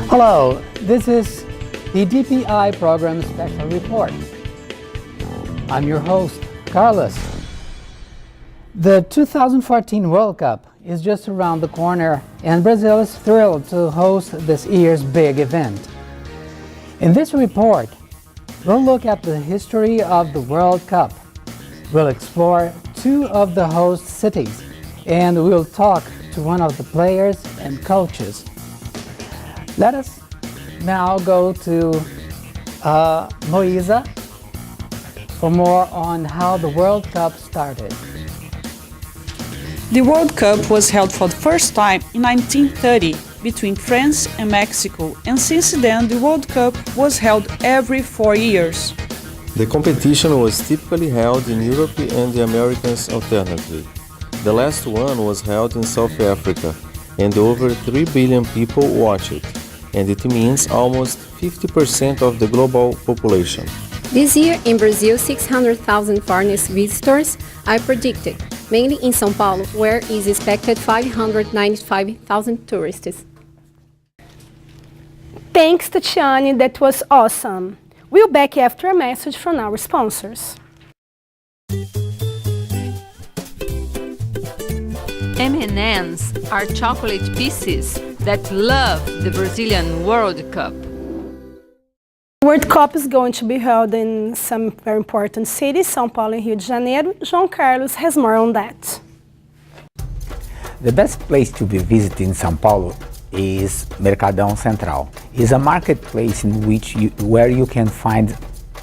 Hello, this is PDPI Program Special Report. I'm your host, Carlos. The 2014 World Cup is just around the corner, and Brazil is thrilled to host this year's big event. In this report, we'll look at the history of the World Cup. We'll explore two of the host cities, and we'll talk to one of the players and coaches. Let us now go to Moisa for more on how the World Cup started. The World Cup was held for the first time in 1930 between France and Mexico, and since then the World Cup was held every 4 years. The competition was typically held in Europe and the Americas alternately. The last one was held in South Africa, and over 3 billion people watched it, and it means almost 50% of the global population. This year in Brazil, 600,000 foreign visitors are predicted, mainly in São Paulo, where is expected 595,000 tourists. Thanks, Tatiane, that was awesome. We'll back after a message from our sponsors. M&Ms are chocolate pieces that love the Brazilian World Cup. The World Cup is going to be held in some very important cities, São Paulo and Rio de Janeiro. João Carlos has more on that. The best place to be visited in São Paulo is Mercadão Central. It's a marketplace in which where you can find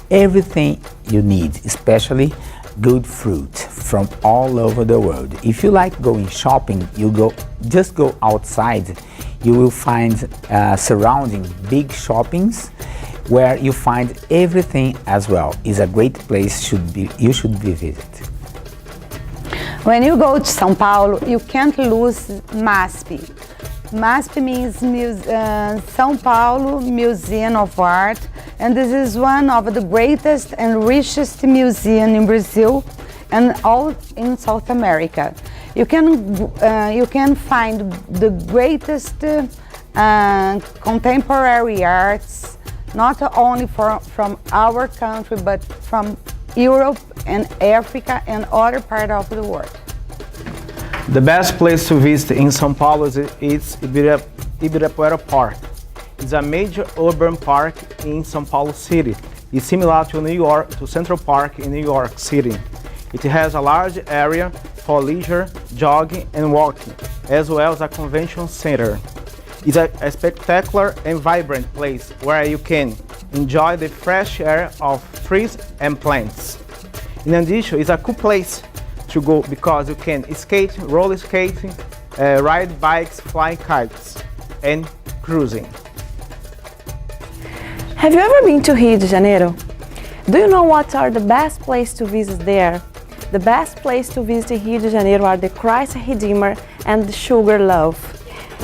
everything you need, especially good fruit from all over the world. If you like going shopping, just go outside. You will find surrounding big shoppings where you find everything as well. It's a great place you should be visited. When you go to São Paulo, you can't lose MASP. MASP means São Paulo Museum of Art, and this is one of the greatest and richest museums in Brazil and all in South America. You can find the greatest contemporary arts, not only from our country, but from Europe and Africa and other parts of the world. The best place to visit in São Paulo is Ibirapuera Park. It's a major urban park in São Paulo City. It's similar to Central Park in New York City. It has a large area for leisure, jogging and walking, as well as a convention center. It's a spectacular and vibrant place where you can enjoy the fresh air of trees and plants. In addition, it's a cool place to go because you can skate, roller skating, ride bikes, fly kites, and cruising. Have you ever been to Rio de Janeiro? Do you know what are the best places to visit there? The best place to visit Rio de Janeiro are the Christ Redeemer and the Sugar Loaf.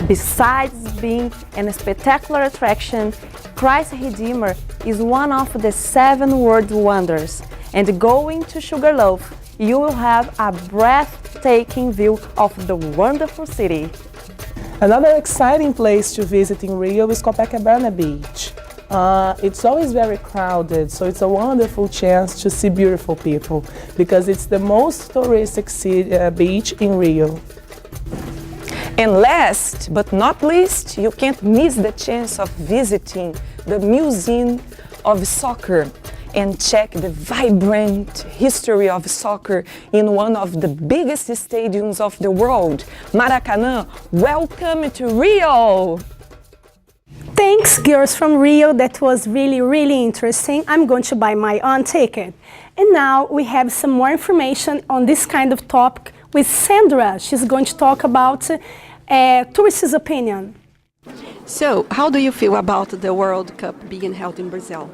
Besides being a spectacular attraction, Christ Redeemer is one of the 7 world wonders, and going to Sugar Loaf, you will have a breathtaking view of the wonderful city. Another exciting place to visit in Rio is Copacabana Beach. It's always very crowded, so it's a wonderful chance to see beautiful people because it's the most touristic beach in Rio. And last but not least, you can't miss the chance of visiting the Museum of Soccer and check the vibrant history of soccer in one of the biggest stadiums of the world, Maracanã. Welcome to Rio! Thanks, girls from Rio. That was really interesting. I'm going to buy my own ticket. And now we have some more information on this kind of topic with Sandra. She's going to talk about tourists' opinion. So, how do you feel about the World Cup being held in Brazil?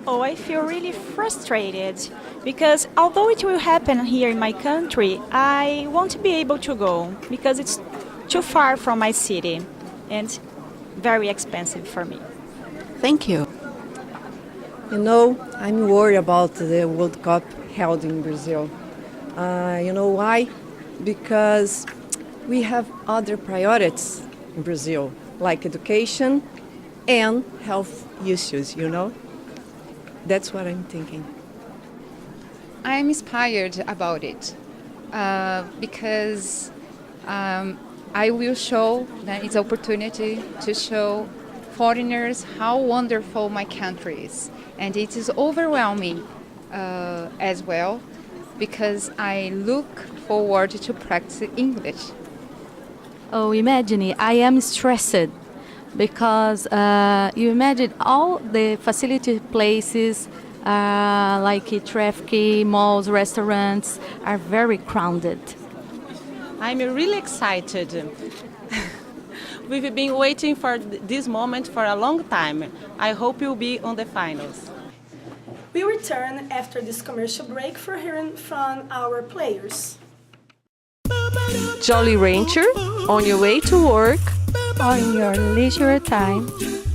Oh, I feel really frustrated because although it will happen here in my country, I won't be able to go because it's too far from my city and very expensive for me. Thank you. You know, I'm worried about the World Cup held in Brazil. You know why? Because we have other priorities in Brazil. like education and health issues, you know? That's what I'm thinking. I'm inspired about it because I will show that it's an opportunity to show foreigners how wonderful my country is. And it is overwhelming as well because I look forward to practice English. Oh, imagine, I am stressed because you imagine all the facility places like traffic, malls, restaurants are very crowded. I'm really excited. We've been waiting for this moment for a long time. I hope you'll be on the finals. We return after this commercial break for hearing from our players. Jolly Rancher, on your way to work, or in your leisure time,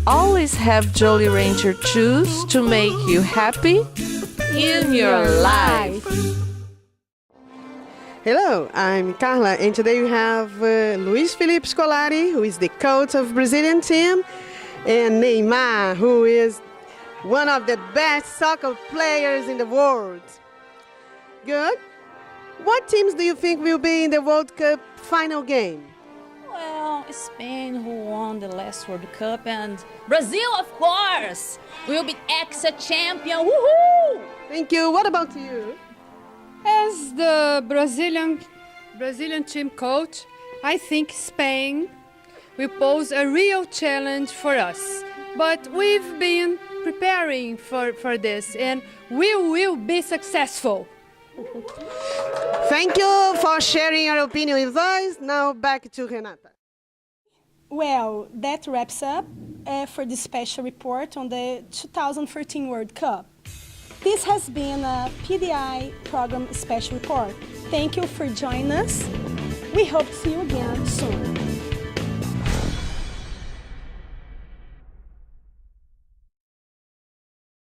always have Jolly Rancher choose to make you happy in your life. Hello, I'm Carla, and today we have Luis Felipe Scolari, who is the coach of Brazilian team, and Neymar, who is one of the best soccer players in the world. Good. What teams do you think will be in the World Cup final game? Well, Spain, who won the last World Cup, and Brazil, of course, will be ex-champion. Woohoo! Thank you. What about you? As the Brazilian team coach, I think Spain will pose a real challenge for us. But we've been preparing for this, and we will be successful. Thank you for sharing your opinion with us. Now back to Renata. Well, that wraps up for this special report on the 2014 World Cup. This has been a PDI program special report. Thank you for joining us. We hope to see you again soon.